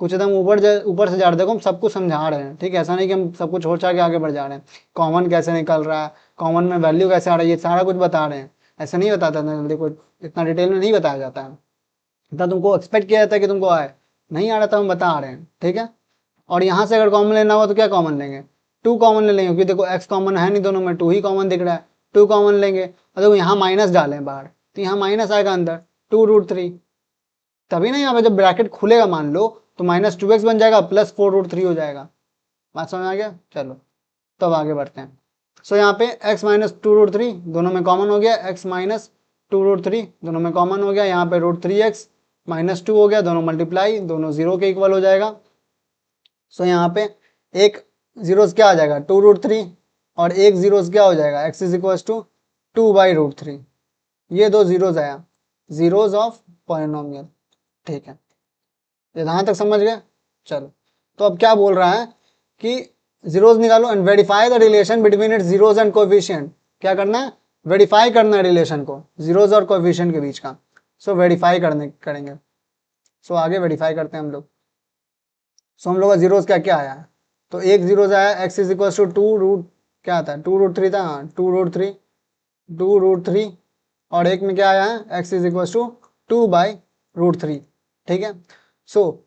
कुछ एकदम ऊपर से जा रहे, देखो हम सब कुछ समझा रहे हैं, ठीक है, ऐसा नहीं कि हम सब कुछ छोड़ छाड़ के आगे बढ़ जा रहे हैं। कॉमन कैसे निकल रहा है, कॉमन में वैल्यू कैसे आ रहा है, ये सारा कुछ बता रहे हैं। ऐसा नहीं बताता था जल्दी, कोई इतना डिटेल में नहीं बताया जाता है, इतना तुमको एक्सपेक्ट किया जाता है कि तुमको आए, नहीं आ रहा था, हम बता रहे हैं, ठीक है। और यहाँ से अगर कॉमन लेना हुआ तो क्या कॉमन लेंगे, 2 कॉमन ले लेंगे, क्योंकि देखो x कॉमन है नहीं दोनों में, 2 ही कॉमन दिख रहा है, 2 कॉमन लेंगे। और देखो यहाँ माइनस डालें बाहर, तो यहाँ माइनस आएगा अंदर, 2√3, तभी ना यहाँ पे जब ब्रैकेट खुलेगा मान लो, तो -2x बन जाएगा प्लस 4√3 हो जाएगा। बात समझ आ गया, चलो तब आगे बढ़ते हैं। सो यहाँ पे x माइनस 2√3 दोनों में कॉमन हो गया, x माइनस 2√3 दोनों में कॉमन हो गया, यहाँ पे √3x माइनस 2 हो गया, दोनों मल्टीप्लाई, दोनों 0 के इक्वल हो जाएगा। सो यहाँ पे एक जीरोस क्या आ जाएगा, 2√3, और एक जीरोस क्या हो जाएगा, x इज इक्वल टू 2/√3। ये दो जीरोस आया, जीरोस ऑफ पॉलिनोमियल, ठीक है, यहाँ तक समझ गए। चलो, तो अब क्या बोल रहा है कि जीरोस निकालो and verify the relation between its zeros and coefficient. क्या करना है, वेरीफाई करना है रिलेशन को जीरोस और कोएफिशिएंट के बीच का। सो वेरीफाई करेंगे। सो आगे वेरीफाई करते हैं हम लोग। सो हम लोग का जीरोस क्या क्या आया है, तो एक जीरोस आया, x इज इक्वल टू 2 क्या आता है, 2√3 था, हाँ 2√3, और एक में क्या आया है, x इज इक्वल टू 2/√3, ठीक है। सो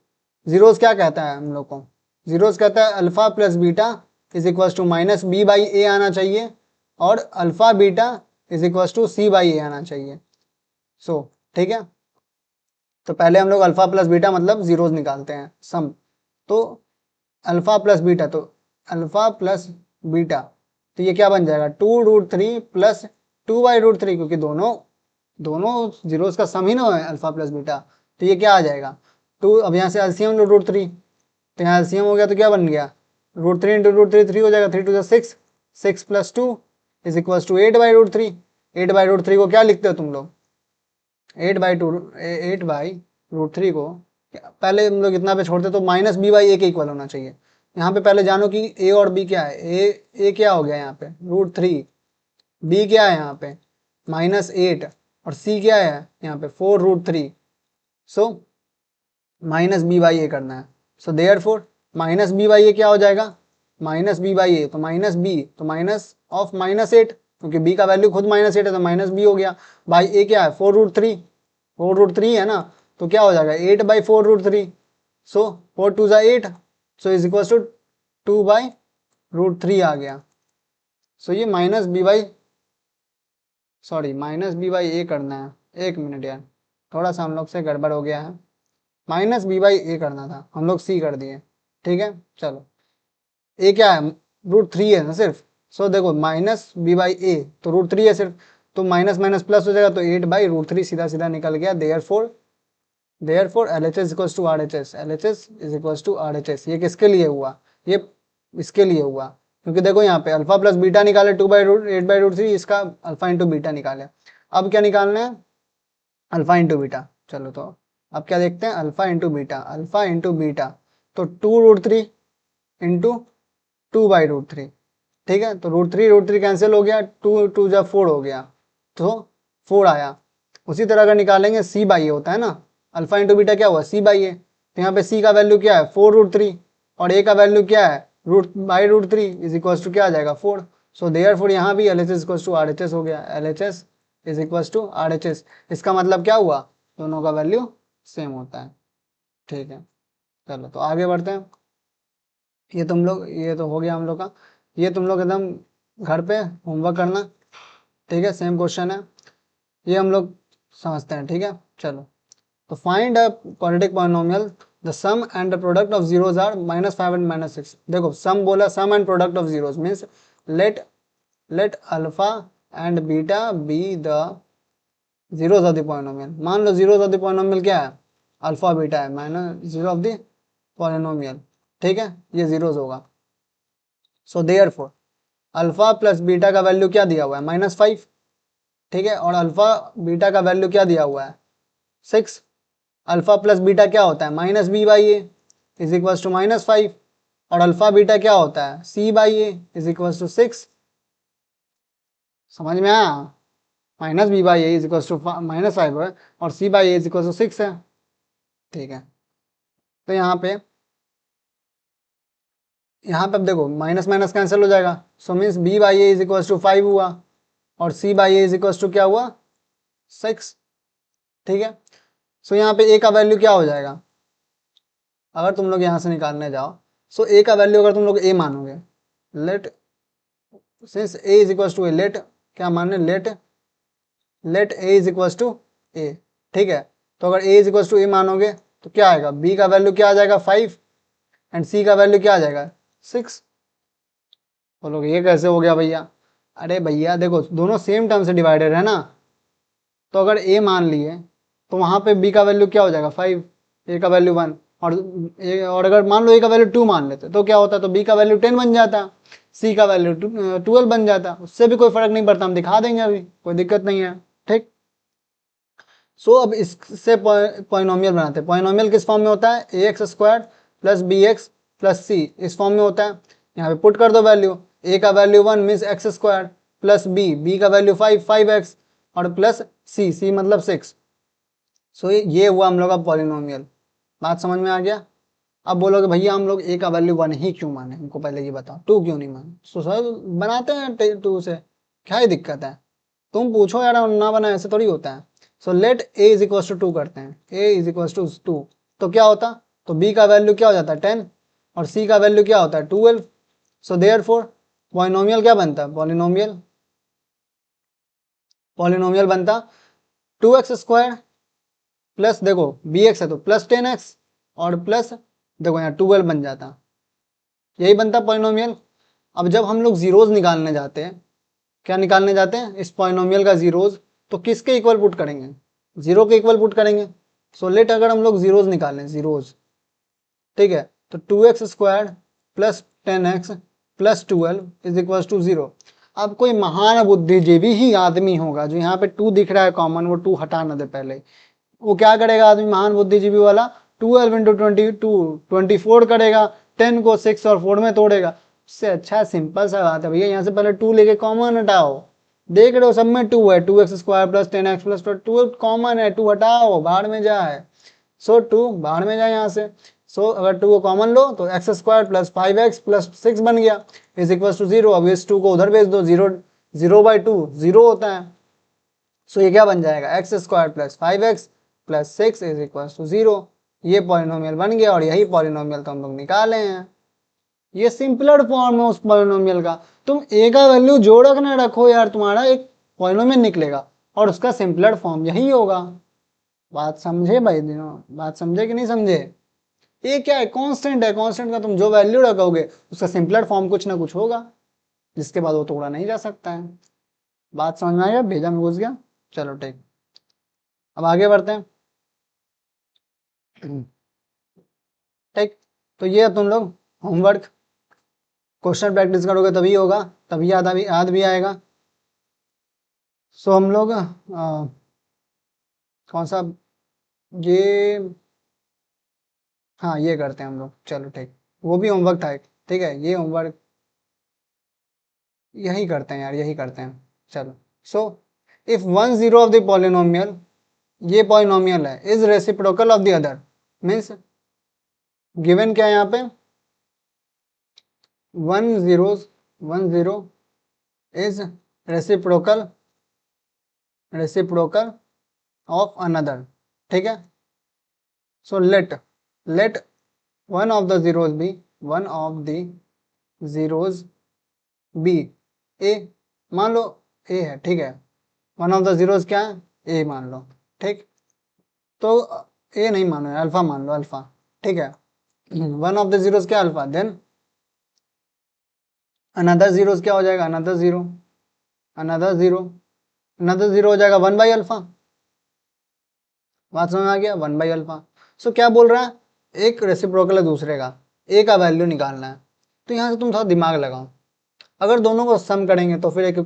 जीरोस क्या कहता है हम लोग को, जीरोस कहता है alpha plus beta is equal to -b/a आना चाहिए, और alpha beta is equal to c/a आना चाहिए। सो ठीक है, तो पहले हम लोग अल्फा प्लस बीटा मतलब जीरोस निकालते हैं सम। तो अल्फा प्लस बीटा, तो अल्फा प्लस बीटा, तो ये क्या बन जाएगा, 2√3 प्लस 2/√3, क्योंकि दोनों जीरोस का सम ही ना है अल्फा प्लस बीटा, तो ये क्या आ जाएगा 2। अब यहाँ से एलसीएम लो √3, तो यहाँ एलसीएम हो गया, तो क्या बन गया, √3 × √3 3 हो जाएगा, 3 × 6, 6 + 2 इज इक्वल टू 8/√3। 8/√3 को क्या लिखते हो तुम लोग, 8/√3 को पहले हम लोग इतना पे छोड़ते तो -b/a के इक्वल होना चाहिए। यहाँ पे पहले जानो कि a और b क्या है, a क्या हो गया यहाँ पे √3, b क्या है यहाँ पे -8, और c क्या है यहाँ पे 4√3। सो -b/a करना है। सो देयरफॉर -b/a क्या हो जाएगा, -b/a, तो -b, तो माइनस ऑफ -8, क्योंकि b का वैल्यू खुद -8 है, तो -b हो गया, बाई a क्या है 4√3 है ना, तो क्या हो जाएगा 8/4√3। सो 4 2 8, सो इज इक्वल टू 2/√3 आ गया। सो ये -b/a करना है, एक मिनट यार, थोड़ा सा हम लोग से गड़बड़ हो गया है, -b/a करना था, हम लोग c कर दिए, ठीक है। चलो a क्या है, √3 है ना सिर्फ, सो देखो -b/a, तो √3 है सिर्फ, तो माइनस माइनस प्लस हो जाएगा, तो 8/√3 सीधा सीधा निकल गया। Therefore LHS equals to RHS, LHS is equals to RHS। ये किसके लिए हुआ, ये इसके लिए हुआ, क्योंकि देखो यहाँ पे अल्फा प्लस बीटा निकाले 8/√3, इसका अल्फा इंटू बीटा निकाले। अब क्या निकालना है, अल्फा इंटू बीटा। चलो तो अब क्या देखते हैं, अल्फा इंटू बीटा, तो 2√3 इंटू 2/√3, ठीक है, तो √3 कैंसिल हो गया, 2 2 जा 4 हो गया, तो 4 आया। उसी तरह अगर निकालेंगे c/a होता है ना, अल्फा इंटू बीटा क्या हुआ c/a, तो यहाँ पे c का वैल्यू क्या है 4√3, और a का वैल्यू क्या है √3 इज इक्वल टू क्या आ जाएगा 4। सो देयरफॉर यहाँ भी LHS इक्वल टू RHS हो गया, LHS is equal to RHS। इसका मतलब क्या हुआ, दोनों का वैल्यू सेम होता है, ठीक है। चलो तो आगे बढ़ते हैं। ये तो हो गया हम लोग का, ये तुम लोग एकदम घर पे होमवर्क करना, ठीक है, सेम क्वेश्चन है, ये हम लोग समझते हैं, ठीक है। चलो तो find a quadratic polynomial the sum and the product of zeros are -5 and -6। देखो सम बोला, sum and product of zeros means let alpha and beta be the zeros of the polynomial. मान लो जीरोस ऑफ द पॉलिनोमियल क्या है, alpha beta है, -0 of the polynomial, ठीक है, ये जीरोस होगा। So therefore alpha plus beta का वैल्यू क्या दिया हुआ है, -5, ठीक है, और अल्फा बीटा का वैल्यू क्या दिया हुआ है, 6। अल्फा प्लस बीटा क्या होता है, -b/a इज इक्वल टू -5, और अल्फा बीटा क्या होता है, c/a इज इक्वल टू 6। समझ में आया, -b/a इज इक्वल टू -5 है और c/a इज इक्वल टू 6 है, ठीक है। तो यहाँ पे अब देखो माइनस माइनस कैंसिल हो जाएगा, so means b/a is equal to 5 हुआ और c/a इज इक्वल टू क्या हुआ, 6, ठीक है। सो यहाँ पे a का वैल्यू क्या हो जाएगा, अगर तुम लोग यहाँ से निकालने जाओ, सो a का वैल्यू अगर तुम लोग a मानोगे, let since a is equal to a, let क्या माने, let a is equal to a, ठीक है। तो अगर a is equal to a मानोगे तो क्या आएगा, b का वैल्यू क्या आ जाएगा 5 एंड c का वैल्यू क्या आ जाएगा 6। बोलोगे ये कैसे हो गया भैया, अरे भैया देखो दोनों सेम टर्म से डिवाइडेड है ना, तो अगर a मान लिए तो वहां पे b का वैल्यू क्या हो जाएगा 5, a का वैल्यू 1, और अगर मान लो a का वैल्यू 2 मान लेते तो क्या होता, तो b का वैल्यू 10 बन जाता, c का वैल्यू 12 बन जाता, उससे भी कोई फर्क नहीं पड़ता, हम दिखा देंगे अभी, कोई दिक्कत नहीं है, ठीक। सो अब इससे पॉलिनोमियल बनाते हैं। पॉलिनोमियल किस फॉर्म में होता है, ax² plus bx plus c, इस फॉर्म में होता है। यहाँ पे पुट कर दो वैल्यू, a का value 1 means x² plus b का वैल्यू 5x और प्लस c मतलब 6। सो ये हुआ हम लोग का पॉलिनोमियल, बात समझ में आ गया। अब बोलोगे भैया हम लोग a का वैल्यू 1 ही क्यों माने, हमको पहले ये बताओ, 2 क्यों नहीं माने। सो सर बनाते हैं 2 से, क्या ही दिक्कत है, तुम पूछो यार, ना बना ऐसे थोड़ी होता है। So let a is equal to 2 करते हैं, a इज इक्वल टू 2, तो क्या होता, तो b का वैल्यू क्या हो जाता है 10 और c का वैल्यू क्या होता है 12। सो देयरफॉर पॉलिनोमियल क्या बनता है, पॉलिनोमियल बनता 2x² प्लस देखो bx है तो प्लस 10x और प्लस देखो यहाँ 12 बन जाता, यही बनता पॉलिनोमियल। अब जब हम लोग जीरोज निकालने जाते हैं, क्या निकालने जाते हैं इस पॉलिनोमियल का जीरोज, तो किसके इक्वल पुट करेंगे, 0 के इक्वल पुट करेंगे। सो लेट अगर हम लोग जीरोज निकालें, जीरोज, ठीक है, तो 2x² plus 10x plus 12 is equal to 0। अब कोई महान बुद्धिजीवी ही आदमी होगा जो यहाँ पे 2 दिख रहा है कॉमन, वो 2 हटा ना दे पहले, वो क्या करेगा आदमी महान बुद्धिजीवी वाला, 12 इंटू 24 करेगा, 10 को 6 और 4 में तोड़ेगा। उससे अच्छा सिंपल सा बात है भैया, यहाँ से पहले 2 लेके कॉमन हटाओ, देख रहे हो सब में 2 है, 2x² plus 10x plus 12 common है, 2 हटाओ बाहर में जाए, सो 2 बाहर में जाए यहाँ से। सो अगर 2 को कॉमन लो तो x² प्लस 5x प्लस 6 बन गया इज इक्वल टू 0। अब इस 2 को उधर भेज दो, 0/2 0 होता है। सो ये क्या बन जाएगा, x² plus 5x plus 6 is equal to 0। ये पॉलिनोमियल बन गया और यही पॉलिनोमियल तो हम लोग निकाले हैं। ये सिंपलर फॉर्म है उस पॉलिनोमियल का, तुम a का वैल्यू जोड़क ना रखो यार, तुम्हारा एक पॉलिनोमियल निकलेगा और उसका सिंपलर फॉर्म यही होगा। बात समझे भाई दिनों, बात समझे कि नहीं समझे। ये क्या है, कांस्टेंट है, कांस्टेंट का तुम जो वैल्यू रखोगे उसका सिंपलर फॉर्म कुछ ना कुछ होगा जिसके बाद वो तोड़ा नहीं जा सकता है। बात समझ में आ गया, भेजा में घुस गया, चलो ठीक, अब आगे बढ़ते हैं। ठीक, तो ये तुम लोग होमवर्क, क्वेश्चन प्रैक्टिस करोगे तभी होगा, तभी याद भी आएगा। सो हम लोग कौन सा, ये हाँ ये करते हैं हम लोग, चलो ठीक, वो भी होमवर्क था एक, ठीक है, ये होमवर्क यही करते हैं यार, यही करते हैं, चलो। So if 1 0 of the polynomial, ये पॉलिनोमियल है, is reciprocal of the other, means given क्या है यहाँ पे, 1 0 इज रेसिप्रोकल ऑफ अनदर, ठीक है। So let one of the zeros be a, मान लो ए है, ठीक है, वन ऑफ द जीरोज क्या है, ए मान लो, ठीक। तो ए नहीं मानो, अल्फा मान लो, अल्फा, ठीक है, वन ऑफ द जीरोज क्या अल्फा, देन अनदर जीरोज क्या हो जाएगा, another zero, another zero, another zero हो जाएगा 1/अल्फा। बात समझ में आ गया, 1/अल्फा। सो क्या बोल रहा है, एक रेसिप्रोकल है दूसरे का, ए का वैल्यू निकालना है। तो यहाँ से तुम थोड़ा दिमाग लगाओ, अगर दोनों को सम करेंगे तो फिर एक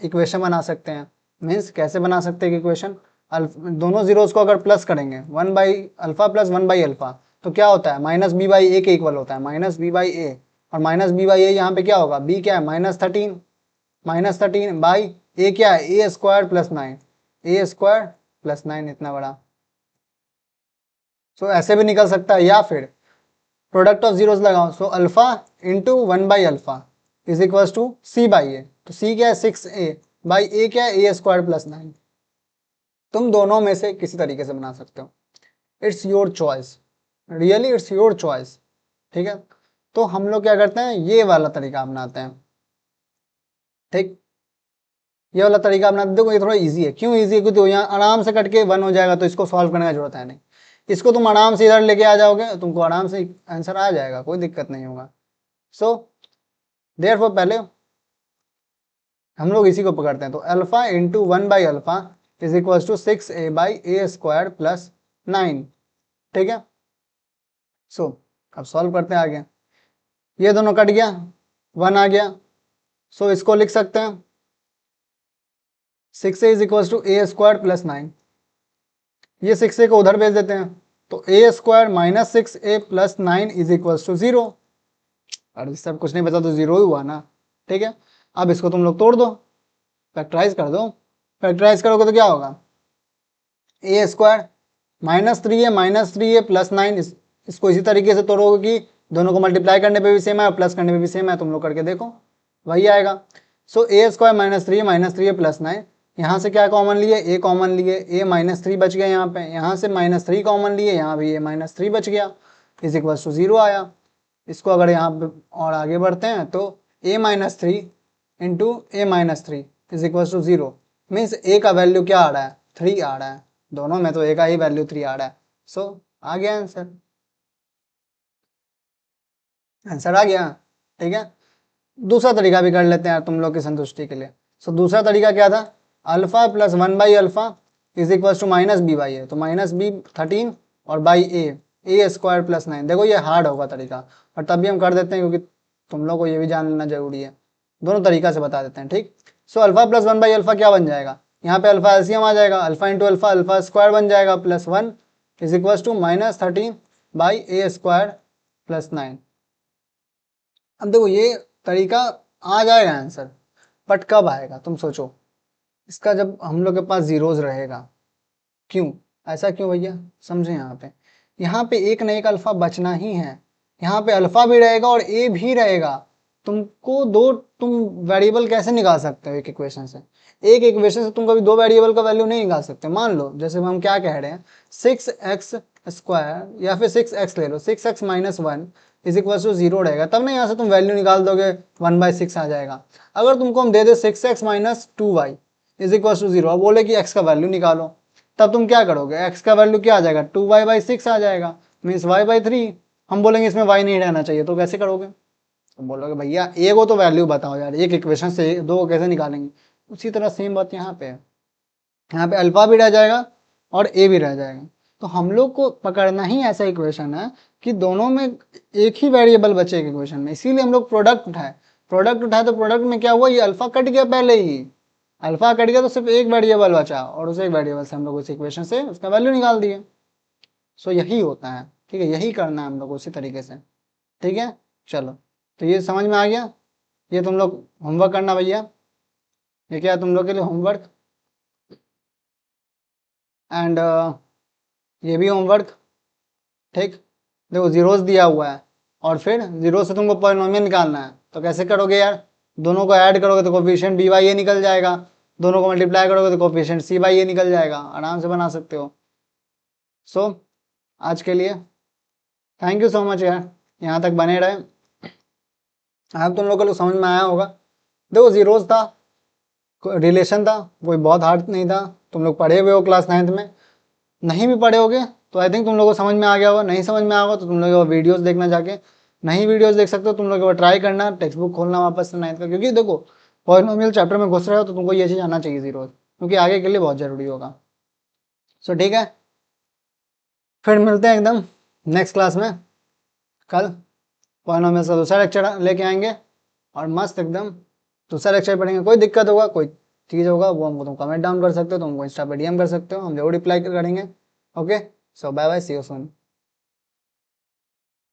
इक्वेशन बना सकते हैं। मीन्स कैसे बना सकते हैं एक इक्वेशन, दोनों जीरोस को अगर प्लस करेंगे 1/α प्लस 1/α तो क्या होता है, -b/a के इक्वल होता है, -b/a। और -b/a यहाँ पे क्या होगा, b क्या है -13, -13 a क्या है a² + 9, a² + 9 इतना बड़ा। सो ऐसे भी निकल सकता है, या फिर प्रोडक्ट ऑफ जीरोस लगाओ। So alpha into 1/α is equal to c/a। तो c क्या है 6a/a क्या है a² + 9। तुम दोनों में से किसी तरीके से बना सकते हो, it's your choice, really it's your choice. ठीक है, तो हम लोग क्या करते हैं, ये वाला तरीका अपनाते हैं। ठीक, ये वाला तरीका अपनाते, देखो ये थोड़ा इजी है। क्यों इजी है, क्योंकि यहाँ आराम से कट के 1 हो जाएगा, तो इसको सॉल्व करने का जरूरत है नहीं। इसको तुम आराम से इधर लेके आ जाओगे, तुमको आराम से आंसर आ जाएगा, कोई दिक्कत नहीं होगा। सो देयरफॉर पहले हम लोग इसी को पकड़ते हैं। तो alpha into 1/α is equal to 6a/a² + 9। ठीक है, सो अब सॉल्व करते हैं आगे। ये दोनों कट गया, 1 आ गया। सो इसको लिख सकते हैं 6a is equal to a² + 9। ये 6a को उधर भेज देते हैं, तो a² - 6a + 9 is equal to 0। और इससे कुछ नहीं बचा तो 0 ही हुआ ना। ठीक है, अब इसको तुम लोग तोड़ दो, फैक्टराइज कर दो। फैक्टराइज करोगे तो क्या होगा, a² -3a + 9, इसको इसी तरीके से तोड़ोगे कि दोनों को मल्टीप्लाई करने पे भी सेम है और प्लस करने पे भी सेम है। तुम लोग करके देखो, वही आएगा। सो a² -3a + 9, यहाँ से क्या कॉमन लिए, a कॉमन लिए, a -3 बच गया यहाँ पे, यहाँ से -3 कॉमन लिए, यहाँ भी a -3 बच गया, इज इक्वल टू 0 आया। इसको अगर यहाँ पे और आगे बढ़ते हैं तो a -3 into a -3 is equal to 0। Means a का वैल्यू क्या आ रहा है, 3 आ रहा है। दोनों में तो a का ही वैल्यू 3 आ रहा है। सो आ गया आंसर, आंसर आ गया। ठीक है, दूसरा तरीका भी कर लेते हैं तुम लोग की संतुष्टि के लिए। सो दूसरा तरीका क्या था, alpha plus 1/α is equal to -b/a। तो -b13 और a² + 9। देखो ये हार्ड होगा तरीका, और तब भी हम कर देते हैं क्योंकि तुम लोग को ये भी जान लेना जरूरी है। दोनों तरीका से बता देते हैं। ठीक, सो अल्फा प्लस 1/α क्या बन जाएगा, यहाँ पे अल्फा एलसीएम आ जाएगा, अल्फा इंटू अल्फा स्क्वायर बन जाएगा, +1 इज इक्वल टू -13/a² + 9। अब देखो ये तरीका आ जाएगा आंसर, बट कब आएगा तुम सोचो, इसका जब हम लोग के पास जीरोज रहेगा। क्यों, ऐसा क्यों भैया, समझे। यहाँ पे एक न एक अल्फा बचना ही है। यहाँ पे अल्फा भी रहेगा और ए भी रहेगा। तुमको दो, तुम वेरिएबल कैसे निकाल सकते हो एक इक्वेशन से, एक इक्वेशन से तुम कभी दो वेरिएबल का वैल्यू नहीं निकाल सकते। मान लो जैसे हम क्या कह रहे हैं, 6x² या फिर 6x ले लो, 6x - 1 इज इक्वल टू 0 रहेगा, तब ना यहाँ से तुम वैल्यू निकाल दोगे 1/6 आ जाएगा। अगर तुमको हम दे दे 6x - 2y is equal to 0 और बोले कि x का वैल्यू निकालो, तब तुम क्या करोगे, x का वैल्यू क्या आ जाएगा, 2y/6 आ जाएगा, मीन्स y/3। हम बोलेंगे इसमें y नहीं रहना चाहिए, तो कैसे करोगे, तो बोलोगे भैया ए को तो वैल्यू बताओ यार, एक इक्वेशन से दो को कैसे निकालेंगे। उसी तरह सेम बात यहाँ पे है, यहाँ पे अल्फा भी रह जाएगा और ए भी रह जाएगा। तो हम लोग को पकड़ना ही ऐसा इक्वेशन है कि दोनों में एक ही वेरिएबल बचे एक इक्वेशन में, इसीलिए हम लोग प्रोडक्ट उठाए। प्रोडक्ट उठाए तो प्रोडक्ट में क्या हुआ, ये अल्फा कट गया, पहले ही अल्फा कट गया तो सिर्फ एक वेरिएबल बचा, और उस एक वेरिएबल से हम लोग उस इक्वेशन से उसका वैल्यू निकाल दिए। सो यही होता है। ठीक है, यही करना है हम लोग उसी तरीके से। ठीक है, चलो, तो ये समझ में आ गया। ये तुम लोग होमवर्क करना भैया, ये क्या है तुम लोग के लिए होमवर्क, एंड ये भी होमवर्क। ठीक, देखो जीरोस दिया हुआ है और फिर जीरो से तुमको पॉलिनोमियल निकालना है, तो कैसे करोगे यार, दोनों को ऐड करोगे तो कोफिशिएंट b/a निकल जाएगा, दोनों को मल्टीप्लाई करोगे तो कोफिशिएंट c/a निकल जाएगा, आराम से बना सकते हो। सो आज के लिए थैंक यू सो मच यार, यहाँ तक बने रहे। अब तुम लोग को समझ में आया होगा। देखो जीरोस था, रिलेशन था, कोई बहुत हार्ड नहीं था, तुम लोग पढ़े हुए हो क्लास 9th में। नहीं भी पढ़े होगे तो आई थिंक तुम लोगों को समझ में आ गया होगा, नहीं समझ में आएगा तो तुम लोग वीडियोस देखना जाके, नहीं वीडियोस देख सकते हो तुम लोग ट्राई करना, टेक्स्ट बुक खोलना वापस से 9th का, क्योंकि देखो पॉलिनोमियल चैप्टर में घुस रहे हो तो तुमको ये चीज़ आना चाहिए जीरोस, क्योंकि आगे के लिए बहुत जरूरी होगा। सो ठीक है, फिर मिलते हैं एकदम नेक्स्ट क्लास में कल पॉलिनोमियल का दूसरा लेक्चर लेके आएंगे और मस्त एकदम दूसरा लेक्चर पढ़ेंगे। कोई दिक्कत होगा, कोई चीज़ होगा, वो हमको तुम कमेंट डाउन कर सकते हो, तुम हमको इंस्टा पे DM कर सकते हो, हम जरूर रिप्लाई करेंगे। Okay, so bye bye, see you soon.